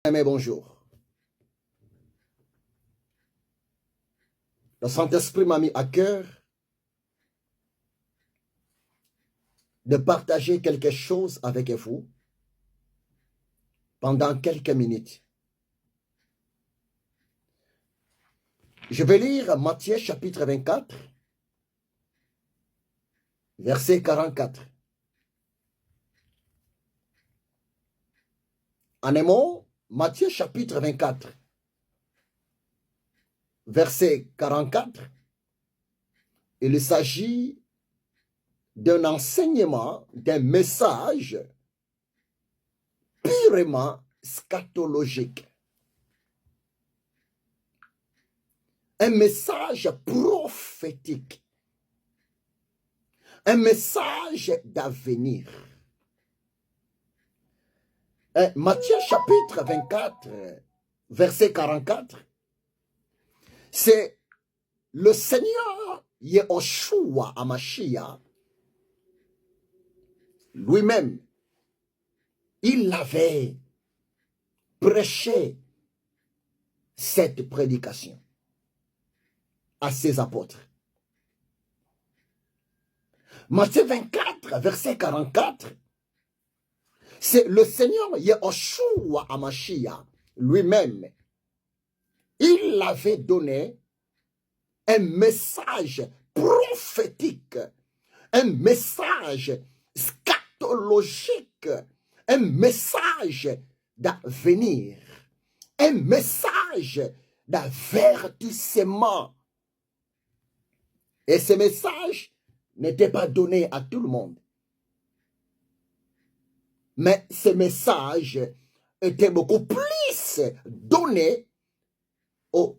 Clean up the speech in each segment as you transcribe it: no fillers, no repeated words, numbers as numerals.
Amen, bonjour. Le Saint-Esprit m'a mis à cœur de partager quelque chose avec vous pendant quelques minutes. Je vais lire Matthieu chapitre 24, verset 44. En un mot, Matthieu chapitre 24, verset 44, il s'agit d'un enseignement, d'un message purement scatologique. Un message prophétique. Un message d'avenir. Matthieu chapitre 24, verset 44, c'est le Seigneur Yehoshua Hamashiach lui-même. Il avait prêché cette prédication à ses apôtres. Matthieu 24, verset 44, c'est le Seigneur Yehoshua Hamashiach lui-même. Il avait donné un message prophétique, un message scatologique, un message d'avenir, un message d'avertissement. Et ce message n'était pas donné à tout le monde. Mais ce message était beaucoup plus donné aux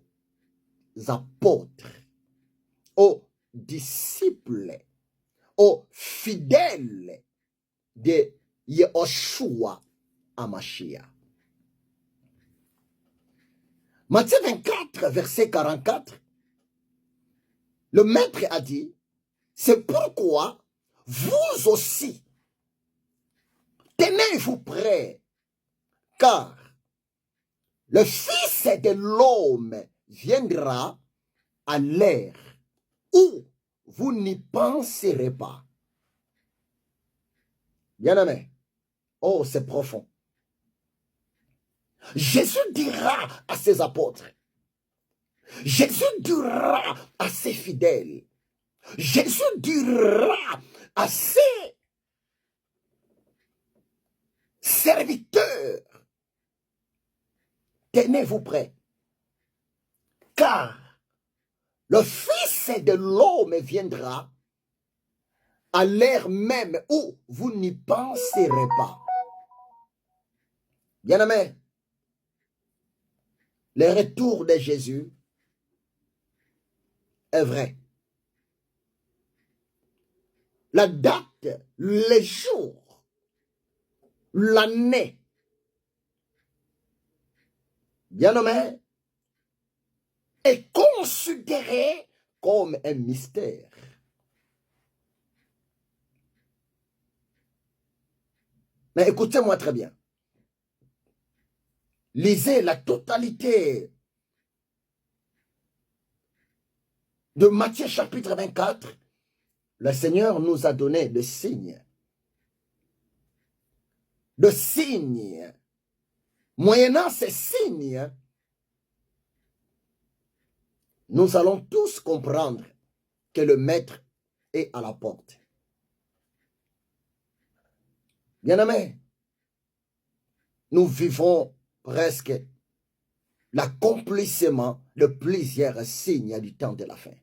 apôtres, aux disciples, aux fidèles de Yehoshua Hamashiach. Matthieu 24, verset 44, le maître a dit, c'est pourquoi vous aussi, tenez-vous prêts, car le Fils de l'homme viendra à l'heure où vous n'y penserez pas. Bien-aimé, oh, c'est profond. Jésus dira à ses apôtres, Jésus dira à ses fidèles, Jésus dira à ses serviteurs, tenez-vous prêts, car le Fils de l'homme viendra à l'heure même où vous n'y penserez pas. Bien-aimé, le retour de Jésus est vrai. La date, les jours, l'année, bien-aimé, est considéré comme un mystère. Mais écoutez-moi très bien. Lisez la totalité de Matthieu chapitre 24. Le Seigneur nous a donné des signes. De signes. Moyennant ces signes, nous allons tous comprendre que le Maître est à la porte. Bien-aimés, nous vivons presque l'accomplissement de plusieurs signes du temps de la fin.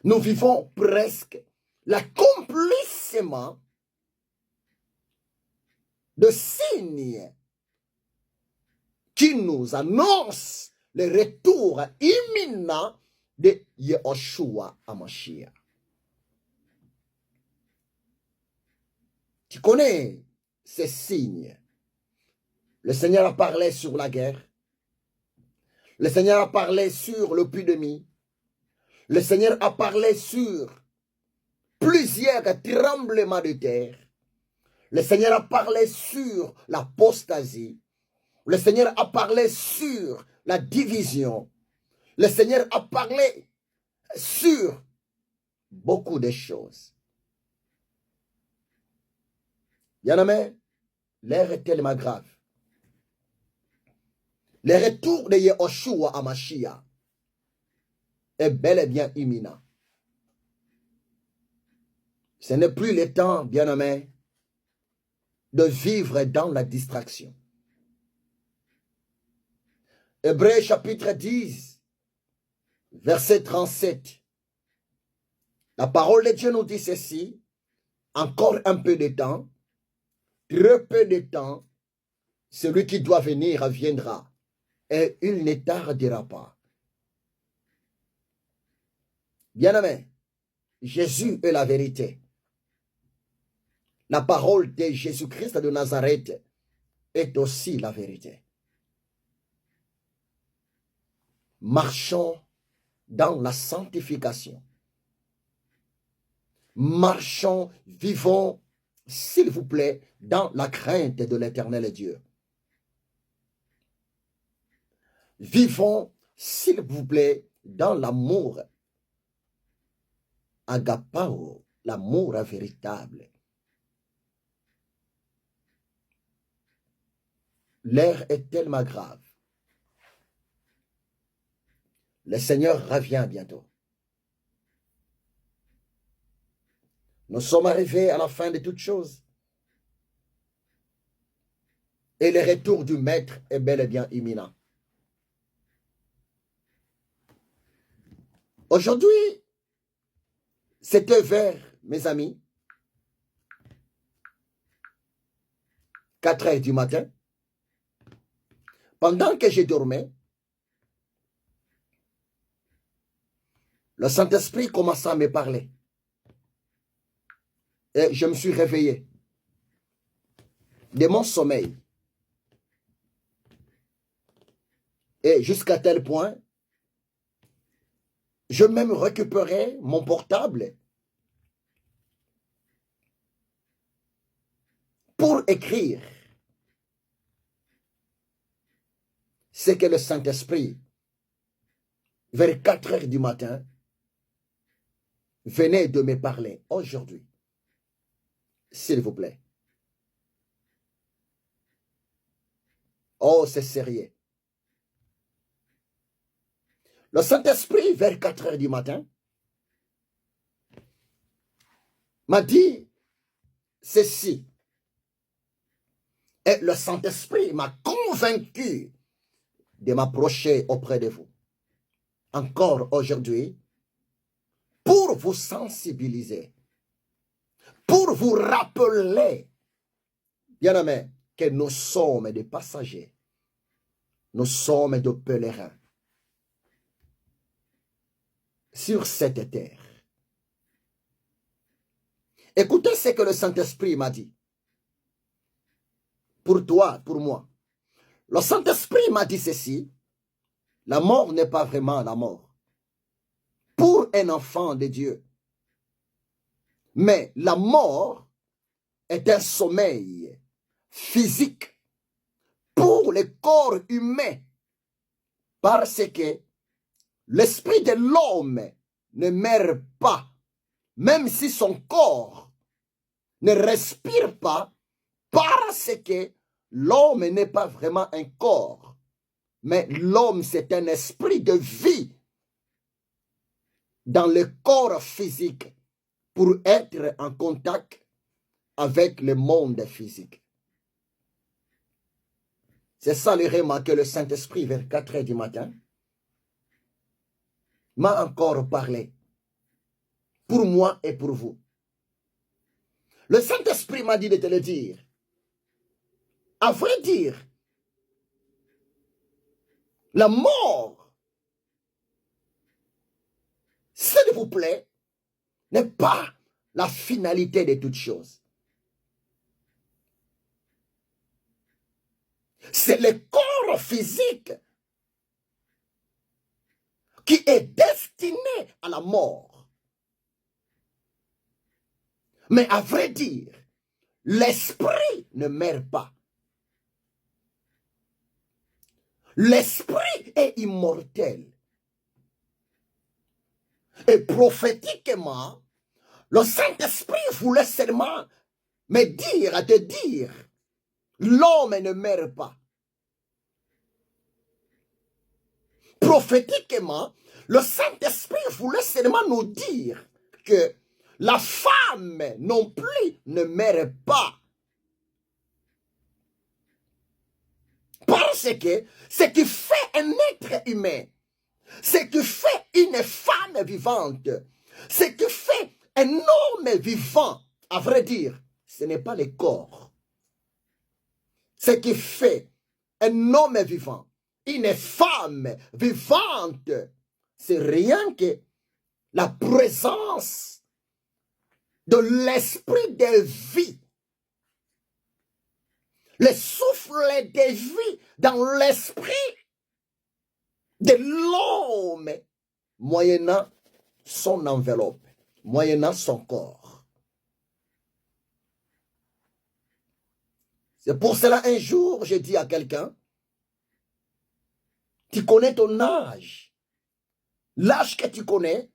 Nous vivons presque l'accomplissement de signes qui nous annoncent le retour imminent de Yehoshua Hamashiach. Tu connais ces signes. Le Seigneur a parlé sur la guerre. Le Seigneur a parlé sur l'épidémie. Le Seigneur a parlé sur plusieurs tremblements de terre. Le Seigneur a parlé sur l'apostasie. Le Seigneur a parlé sur la division. Le Seigneur a parlé sur beaucoup de choses. Bien-aimé, l'heure est tellement grave. Le retour de Yehoshua à Mashiach est bel et bien imminent. Ce n'est plus le temps, bien-aimé, de vivre dans la distraction. Hébreux chapitre 10, verset 37. La parole de Dieu nous dit ceci, encore un peu de temps, très peu de temps, celui qui doit venir viendra, et il ne tardera pas. Bien-aimé, Jésus est la vérité. La parole de Jésus-Christ de Nazareth est aussi la vérité. Marchons dans la sanctification. Marchons, vivons, s'il vous plaît, dans la crainte de l'Éternel Dieu. Vivons, s'il vous plaît, dans l'amour agapao, l'amour véritable. L'heure est tellement grave. Le Seigneur revient bientôt. Nous sommes arrivés à la fin de toutes choses. Et le retour du Maître est bel et bien imminent. Aujourd'hui, c'était vers, mes amis, 4 heures du matin. Pendant que je dormais, le Saint-Esprit commença à me parler. Et je me suis réveillé de mon sommeil. Et jusqu'à tel point, je même récupérais mon portable pour écrire ce que le Saint-Esprit, vers 4 heures du matin, venait de me parler aujourd'hui. S'il vous plaît. Oh, c'est sérieux. Le Saint-Esprit, vers 4 heures du matin, m'a dit ceci. Et le Saint-Esprit m'a convaincu de m'approcher auprès de vous. Encore aujourd'hui, pour vous sensibiliser, pour vous rappeler, bien-aimés, que nous sommes des passagers, nous sommes des pèlerins sur cette terre. Écoutez ce que le Saint-Esprit m'a dit. Pour toi, pour moi. Le Saint-Esprit m'a dit ceci. La mort n'est pas vraiment la mort. Pour un enfant de Dieu. Mais la mort est un sommeil physique pour le corps humain. Parce que l'esprit de l'homme ne meurt pas. Même si son corps ne respire pas. Parce que l'homme n'est pas vraiment un corps. Mais l'homme, c'est un esprit de vie dans le corps physique pour être en contact avec le monde physique. C'est ça le réma que le Saint-Esprit, vers 4 heures du matin, m'a encore parlé. Pour moi et pour vous. Le Saint-Esprit m'a dit de te le dire. À vrai dire, la mort, s'il vous plaît, n'est pas la finalité de toutes choses. C'est le corps physique qui est destiné à la mort. Mais à vrai dire, l'esprit ne meurt pas. L'esprit est immortel. Et prophétiquement, le Saint-Esprit voulait seulement me dire, à te dire, l'homme ne meurt pas. Prophétiquement, le Saint-Esprit voulait seulement nous dire que la femme non plus ne meurt pas. Parce que ce qui fait un être humain, ce qui fait une femme vivante, ce qui fait un homme vivant, à vrai dire, ce n'est pas le corps. Ce qui fait un homme vivant, une femme vivante, c'est rien que la présence de l'esprit de vie. Le souffle de vie dans l'esprit de l'homme, moyennant son enveloppe, moyennant son corps. C'est pour cela un jour, j'ai dit à quelqu'un, tu connais ton âge. L'âge que tu connais,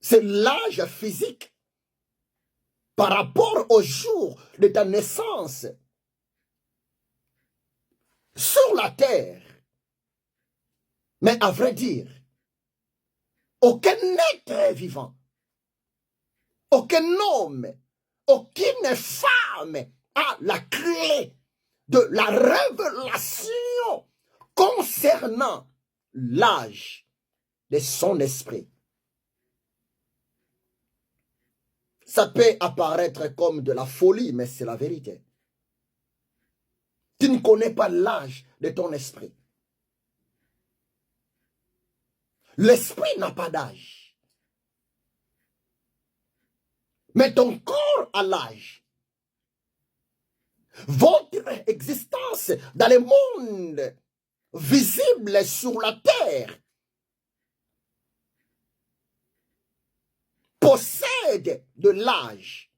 c'est l'âge physique par rapport au jour de ta naissance sur la terre. Mais à vrai dire, aucun être vivant, aucun homme, aucune femme a la clé de la révélation concernant l'âge de son esprit. Ça peut apparaître comme de la folie, mais c'est la vérité. Tu ne connais pas l'âge de ton esprit. L'esprit n'a pas d'âge. Mais ton corps a l'âge. Votre existence dans le monde visible sur la terre possède de l'âge.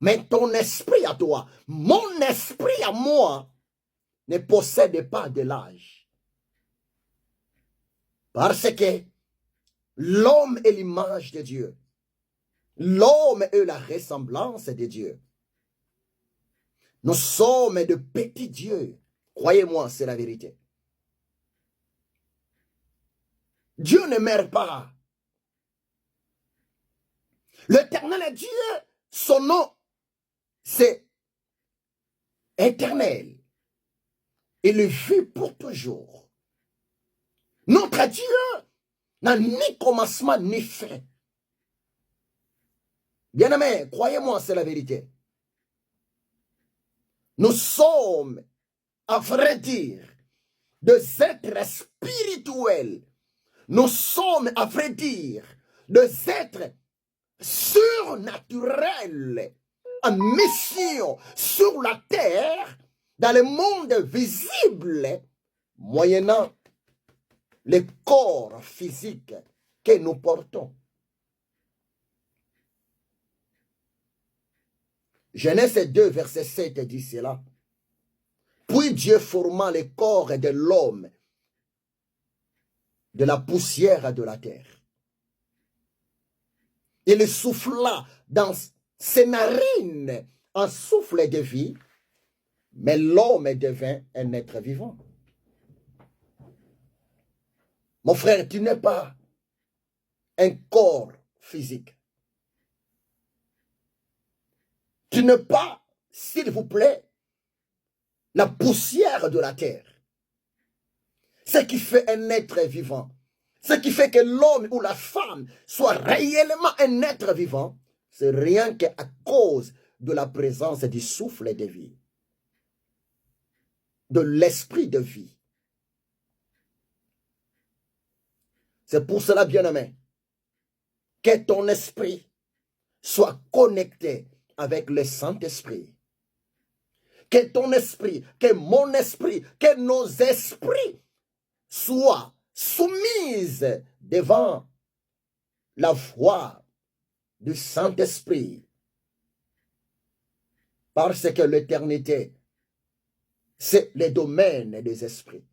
Mais ton esprit à toi, mon esprit à moi, ne possède pas de l'âge. Parce que l'homme est l'image de Dieu. L'homme est la ressemblance de Dieu. Nous sommes de petits dieux. Croyez-moi, c'est la vérité. Dieu ne meurt pas. L'Éternel est Dieu, son nom, c'est éternel. Il vit pour toujours. Notre Dieu n'a ni commencement ni fin. Bien-aimés, croyez-moi, c'est la vérité. Nous sommes, à vrai dire, des êtres spirituels. Nous sommes, à vrai dire, des êtres surnaturels en mission sur la terre, dans le monde visible, moyennant le corps physique que nous portons. Genèse 2, verset 7 dit cela. Puis Dieu forma le corps de l'homme de la poussière de la terre. Il souffla dans ses narines un souffle de vie, mais l'homme devint un être vivant. Mon frère, tu n'es pas un corps physique. Tu n'es pas, s'il vous plaît, la poussière de la terre. Ce qui fait un être vivant, ce qui fait que l'homme ou la femme soit réellement un être vivant, c'est rien qu'à cause de la présence du souffle de vie, de l'esprit de vie. C'est pour cela, bien-aimé, que ton esprit soit connecté avec le Saint-Esprit. Que ton esprit, que mon esprit, que nos esprits soient soumis devant la voix du Saint-Esprit. Parce que l'éternité, c'est les domaines des esprits.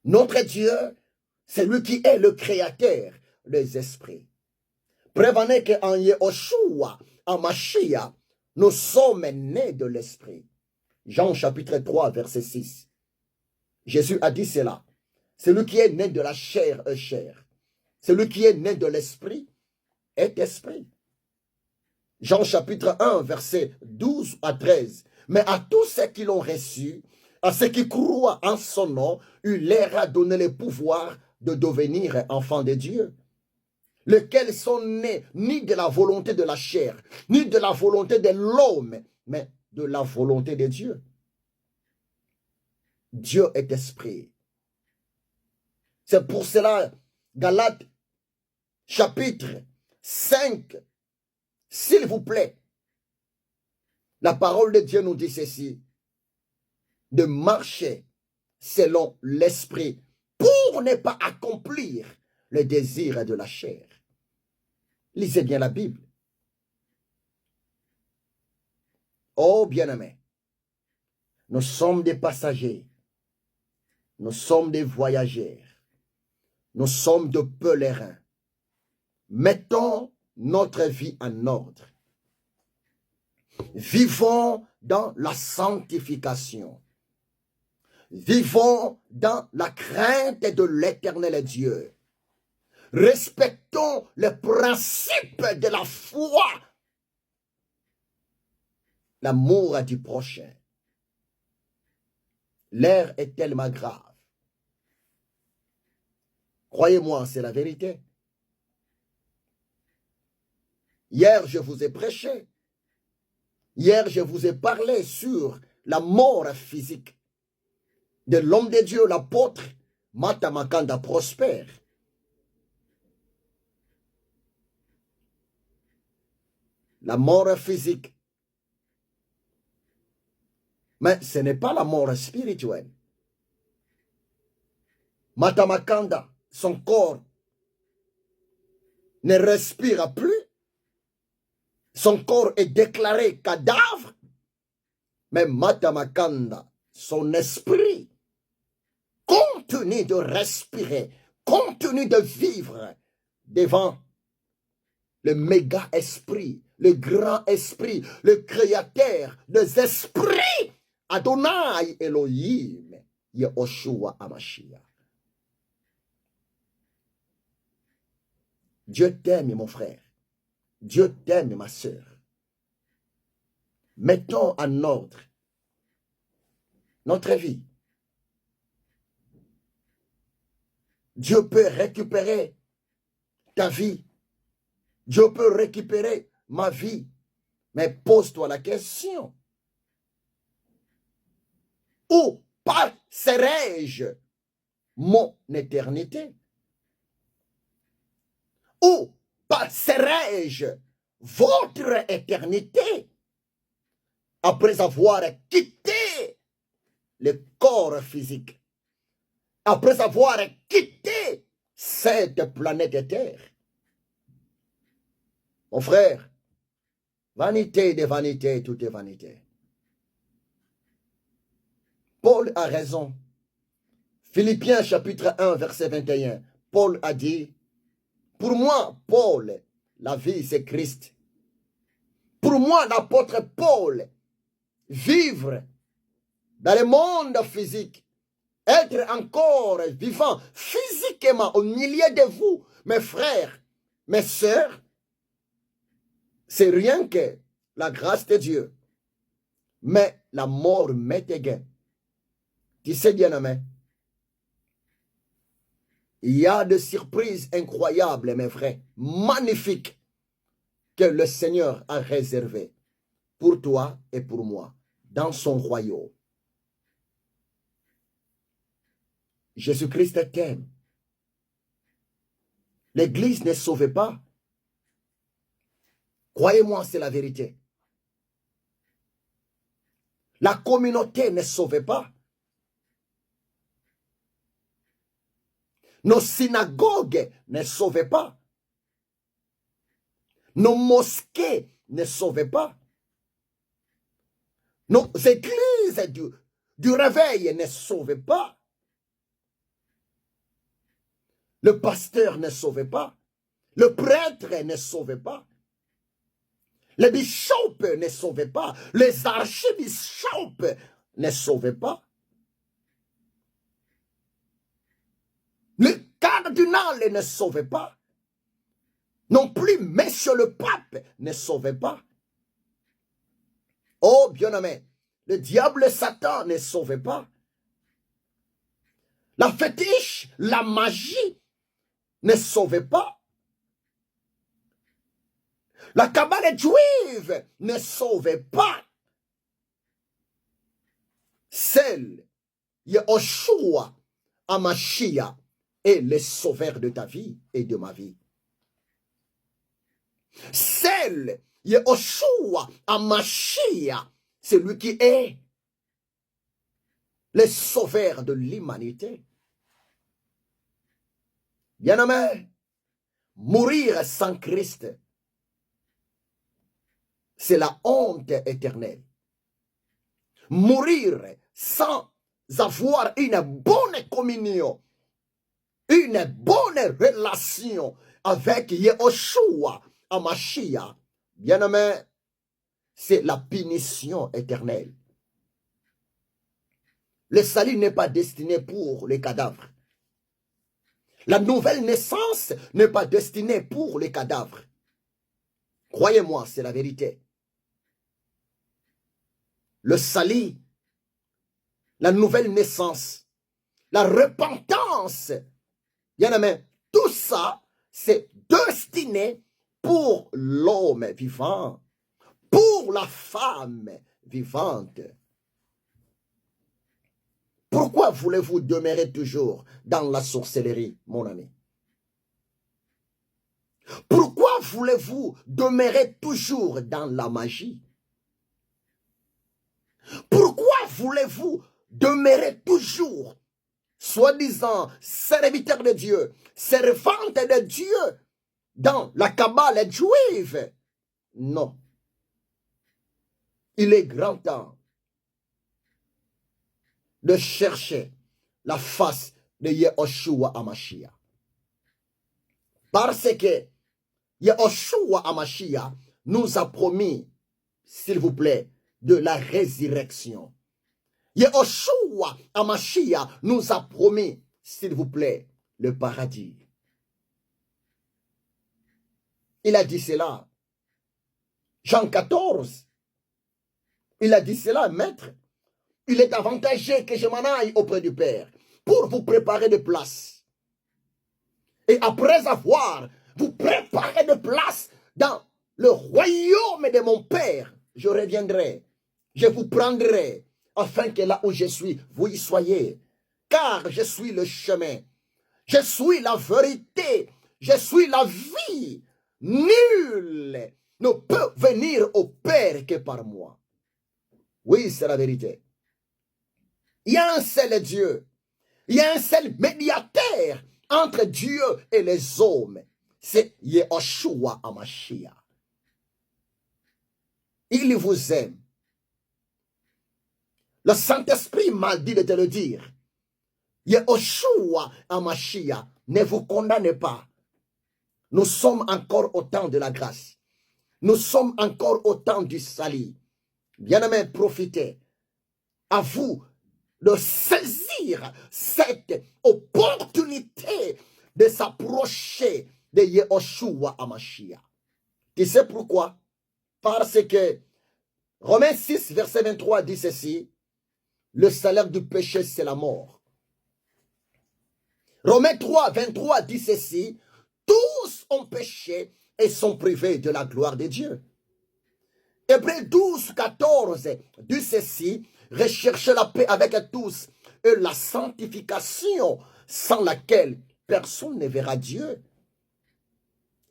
Notre Dieu, c'est lui qui est le créateur des esprits. Prévenez qu'en Yehoshua, en Mashiach, nous sommes nés de l'esprit. Jean chapitre 3, verset 6. Jésus a dit cela. Celui qui est né de la chair est chair. Celui qui est né de l'esprit est esprit. Jean chapitre 1, verset 12 à 13. Mais à tous ceux qui l'ont reçu, à ceux qui croient en son nom, il leur a donné le pouvoir de devenir enfants de Dieu, lesquels sont nés ni de la volonté de la chair, ni de la volonté de l'homme, mais de la volonté de Dieu. Dieu est esprit. C'est pour cela, Galates chapitre 5, s'il vous plaît, la parole de Dieu nous dit ceci, de marcher selon l'esprit pour ne pas accomplir le désir de la chair. Lisez bien la Bible. Oh bien-aimés, nous sommes des passagers, nous sommes des voyageurs, nous sommes de pèlerins. Mettons notre vie en ordre. Vivons dans la sanctification. Vivons dans la crainte de l'Éternel Dieu. Respectons les principes de la foi. L'amour du prochain. L'air est tellement grave. Croyez-moi, c'est la vérité. Hier, je vous ai prêché. Hier, je vous ai parlé sur la mort physique de l'homme de Dieu, l'apôtre Matamakanda Prospère. La mort physique. Mais ce n'est pas la mort spirituelle. Matamakanda, son corps ne respire plus. Son corps est déclaré cadavre. Mais Matamakanda, son esprit, continue de respirer, continue de vivre devant le méga esprit, le grand esprit, le créateur des esprits, Adonai Elohim, Yehoshua Hamashiach. Dieu t'aime, mon frère. Dieu t'aime, ma sœur. Mettons en ordre notre vie. Dieu peut récupérer ta vie. Dieu peut récupérer ma vie. Mais pose-toi la question. Où passerai-je mon éternité? Où passerai-je votre éternité après avoir quitté le corps physique, après avoir quitté cette planète Terre? Mon frère, vanité de vanité, tout est vanité. Paul a raison. Philippiens chapitre 1, verset 21. Paul a dit, pour moi, Paul, la vie c'est Christ. Pour moi, l'apôtre Paul, vivre dans le monde physique, être encore vivant physiquement au milieu de vous, mes frères, mes sœurs, c'est rien que la grâce de Dieu. Mais la mort m'est égale. Tu sais, bien-aimé, il y a des surprises incroyables, mes frères, magnifiques, que le Seigneur a réservées pour toi et pour moi, dans son royaume. Jésus-Christ t'aime. L'Église ne sauve pas. Croyez-moi, c'est la vérité. La communauté ne sauve pas. Nos synagogues ne sauvent pas. Nos mosquées ne sauvent pas. Nos églises du réveil ne sauvent pas. Le pasteur ne sauve pas. Le prêtre ne sauve pas. Les bishops ne sauvent pas. Les archibishops ne sauvent pas. Le cardinal ne sauve pas. Non plus, monsieur le pape ne sauve pas. Oh, bien-aimé, le diable Satan ne sauve pas. La fétiche, la magie ne sauve pas. La cabale juive ne sauve pas. Seul Yahushua Hamashiach est le sauveur de ta vie et de ma vie. Seul Yahushua Hamashiach, c'est lui qui est le sauveur de l'humanité. Bien-aimé, mourir sans Christ, c'est la honte éternelle. Mourir sans avoir une bonne communion, une bonne relation avec Yahushua Hamashiach, bien-aimé, c'est la punition éternelle. Le salut n'est pas destiné pour les cadavres. La nouvelle naissance n'est pas destinée pour les cadavres. Croyez-moi, c'est la vérité. Le salut, la nouvelle naissance, la repentance, bien-aimé, tout ça, c'est destiné pour l'homme vivant, pour la femme vivante. Pourquoi voulez-vous demeurer toujours dans la sorcellerie, mon ami? Pourquoi voulez-vous demeurer toujours dans la magie? Pourquoi voulez-vous demeurer toujours, soi-disant, serviteur de Dieu, servante de Dieu, dans la cabale juive? Non. Il est grand temps de chercher la face de Yahushua Hamashiach. Parce que Yahushua Hamashiach nous a promis, s'il vous plaît, de la résurrection. Yahushua Hamashiach nous a promis, s'il vous plaît, le paradis. Il a dit cela. Jean 14. Il a dit cela, maître. Il est avantageux que je m'en aille auprès du Père pour vous préparer de place. Et après avoir vous préparé de place dans le royaume de mon Père, je reviendrai, je vous prendrai, afin que là où je suis, vous y soyez. Car je suis le chemin, je suis la vérité, je suis la vie. Nul ne peut venir au Père que par moi. Oui, c'est la vérité. Il y a un seul Dieu. Il y a un seul médiateur entre Dieu et les hommes. C'est Yahushua Hamashiach. Il vous aime. Le Saint-Esprit m'a dit de te le dire. Yahushua Hamashiach ne vous condamne pas. Nous sommes encore au temps de la grâce. Nous sommes encore au temps du salut. Bien-aimés, profitez. À vous de saisir cette opportunité de s'approcher de Yahushua Hamashiach. Tu sais pourquoi? Parce que Romains 6, verset 23 dit ceci: le salaire du péché, c'est la mort. Romains 3, 23 dit ceci: tous ont péché et sont privés de la gloire de Dieu. Hébreux 12, 14 dit ceci: recherchez la paix avec tous et la sanctification sans laquelle personne ne verra Dieu.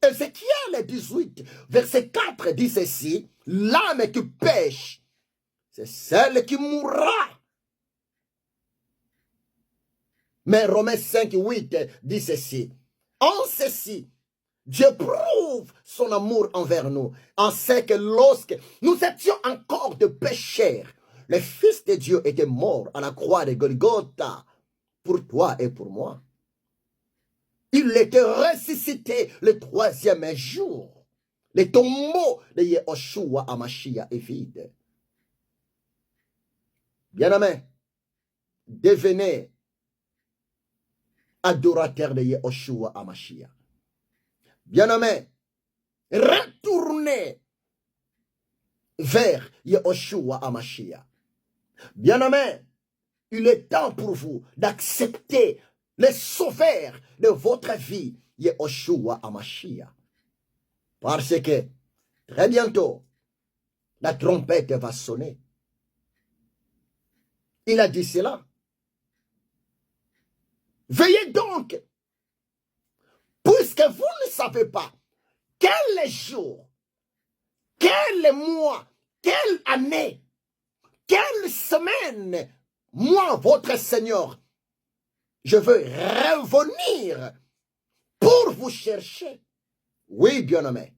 Ézéchiel 18, verset 4 dit ceci: l'âme qui pêche, c'est celle qui mourra. Mais Romains 5, 8 dit ceci: en ceci, Dieu prouve son amour envers nous, en ce que lorsque nous étions encore de pécheurs, le Fils de Dieu était mort à la croix de Golgotha pour toi et pour moi. Il était ressuscité le 3e jour. Le tombeau de Yehoshua Amashia est vide. Bien-aimé, devenez adorateur de Yehoshua Amashia. Bien-aimé, retournez vers Yehoshua Amashia. Bien-aimé, il est temps pour vous d'accepter le sauveur de votre vie, Yehoshua Amashia. Parce que très bientôt, la trompette va sonner. Il a dit cela. Veillez donc, puisque vous ne savez pas quel jour, quel mois, quelle année, quelle semaine, moi, votre Seigneur, je veux revenir pour vous chercher. Oui, bien-aimé.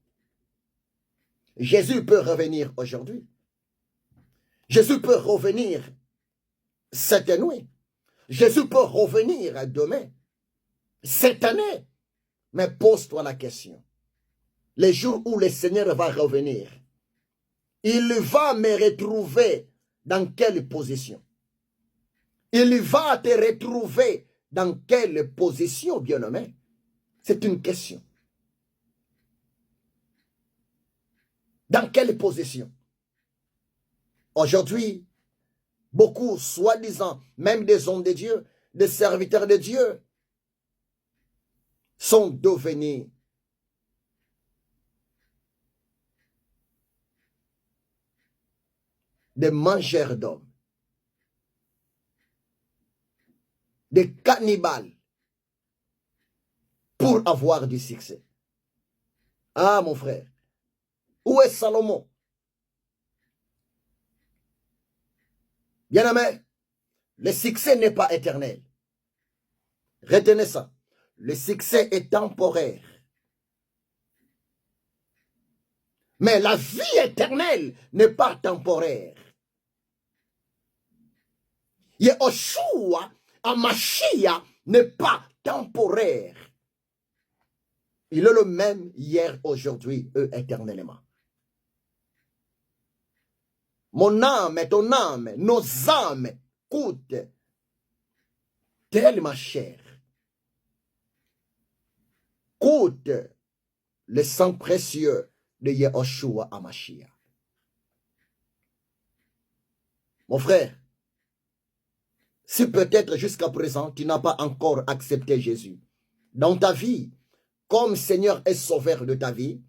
Jésus peut revenir aujourd'hui. Jésus peut revenir cette nuit. Jésus peut revenir demain, cette année. Mais pose-toi la question. Le jour où le Seigneur va revenir, il va me retrouver dans quelle position? Il va te retrouver dans quelle position, bien-aimé? C'est une question. Dans quelle position? Aujourd'hui, beaucoup, soi-disant, même des hommes de Dieu, des serviteurs de Dieu, sont devenus des mangeurs d'hommes, des cannibales, pour avoir du succès. Ah, mon frère, où est Salomon? Bien-aimé, le succès n'est pas éternel. Retenez ça. Le succès est temporaire. Mais la vie éternelle n'est pas temporaire. Yehoshua Amashia n'est pas temporaire. Il est le même hier, aujourd'hui, éternellement. Mon âme et ton âme, nos âmes coûtent tellement cher. Coûte le sang précieux de Yehoshua Amashia. Mon frère, si peut-être jusqu'à présent tu n'as pas encore accepté Jésus dans ta vie comme Seigneur et Sauveur de ta vie,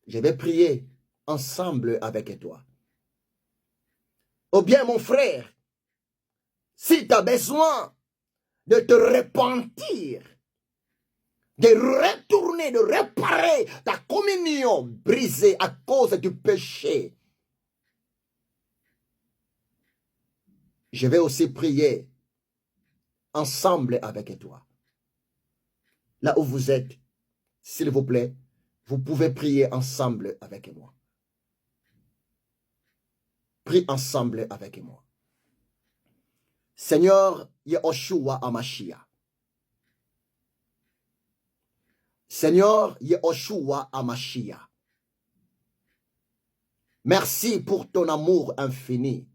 je vais prier ensemble avec toi. Ou bien mon frère, si tu as besoin de te repentir, de retourner, de réparer ta communion brisée à cause du péché, je vais aussi prier ensemble avec toi. Là où vous êtes, s'il vous plaît, vous pouvez prier ensemble avec moi. Prie ensemble avec moi. Seigneur Yehoshua Amashia. Seigneur Yehoshua Amashia. Merci pour ton amour infini.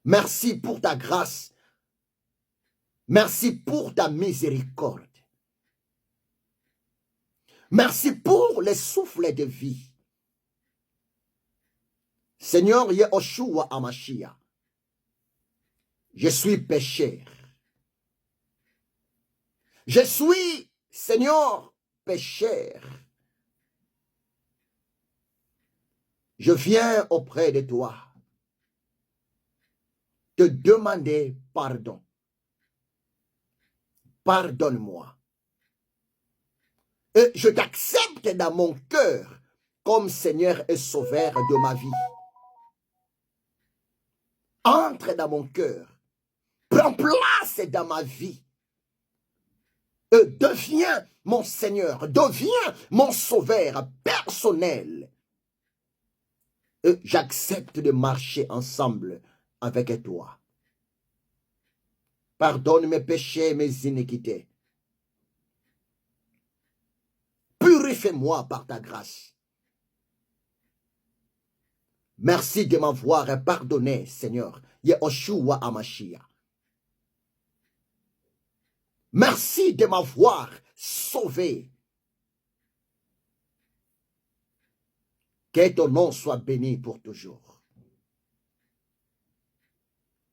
Merci pour ta grâce. Merci pour ta miséricorde. Merci pour le souffle de vie. Seigneur Yehoshua Amashia, je suis pécheur. Je suis, Seigneur, pécheur. Je viens auprès de toi te demander pardon. Pardonne-moi. Et je t'accepte dans mon cœur comme Seigneur et Sauveur de ma vie. Entre dans mon cœur. Prends place dans ma vie. Et deviens mon Seigneur. Deviens mon Sauveur personnel. Et j'accepte de marcher ensemble avec toi. Pardonne mes péchés et mes iniquités. Purifie-moi par ta grâce. Merci de m'avoir pardonné, Seigneur. Yehoshua Hamashiach. Merci de m'avoir sauvé. Que ton nom soit béni pour toujours.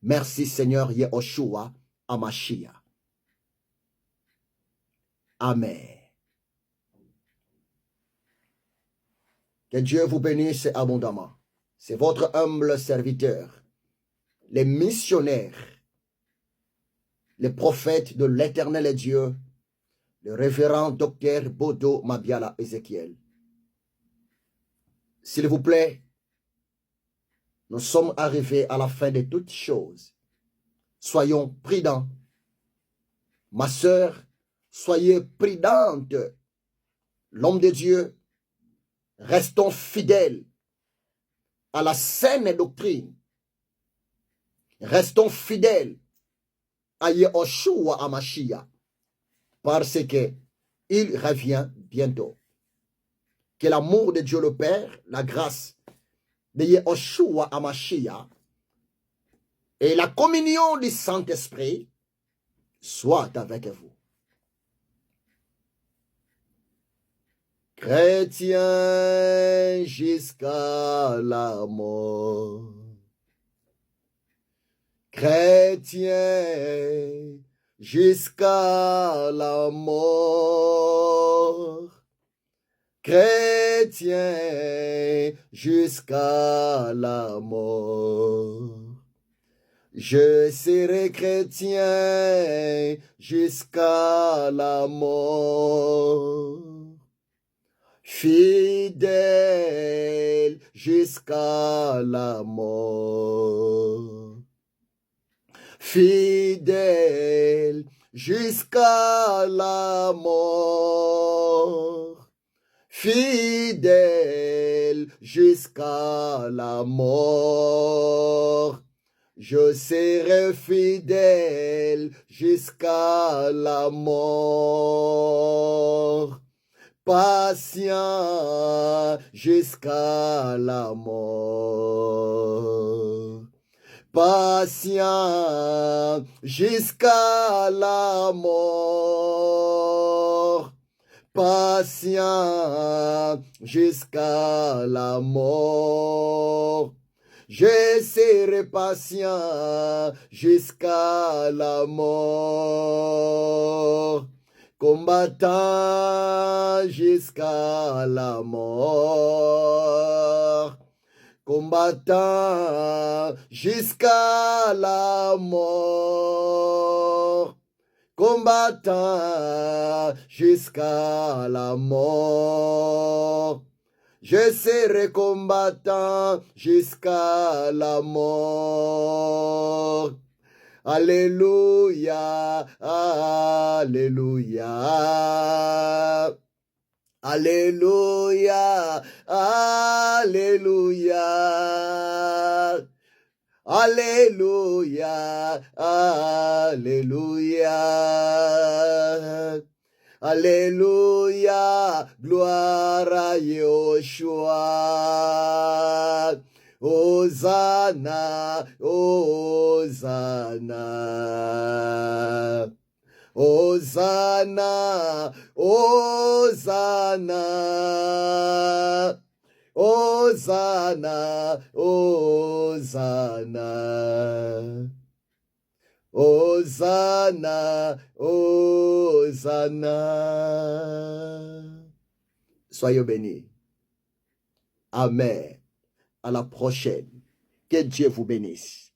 Merci, Seigneur Yehoshua Hamashiach. Amen. Que Dieu vous bénisse abondamment. C'est votre humble serviteur, les missionnaires, les prophètes de l'Éternel Dieu, le révérend docteur Bodo Mabiala Ézéchiel. S'il vous plaît, nous sommes arrivés à la fin de toutes choses. Soyons prudents. Ma sœur, soyez prudente. L'homme de Dieu, restons fidèles à la saine doctrine. Restons fidèles à Yehoshua Hamashiach, parce que il revient bientôt. Que l'amour de Dieu le Père, la grâce de Yehoshua Hamashiach et la communion du Saint-Esprit soient avec vous. Chrétien jusqu'à la mort. Chrétien jusqu'à la mort. Chrétien jusqu'à la mort. Je serai chrétien jusqu'à la mort. Fidèle jusqu'à la mort. Fidèle jusqu'à la mort. Fidèle jusqu'à la mort. Je serai fidèle jusqu'à la mort. Patient jusqu'à la mort. Patient jusqu'à la mort. Patient jusqu'à la mort. Je serai patient jusqu'à la mort. Combattant jusqu'à la mort. Combattant jusqu'à la mort. Combattant jusqu'à la mort. Je serai combattant jusqu'à la mort. Alléluia, alléluia. Alléluia, alléluia. Alléluia, alléluia. Alléluia, gloire à Yeshua. Hosanna, Hosanna. Hosanna, Hosanna. Hosanna, Hosanna. Hosanna, Hosanna. Soyez bénis. Amen. À la prochaine. Que Dieu vous bénisse.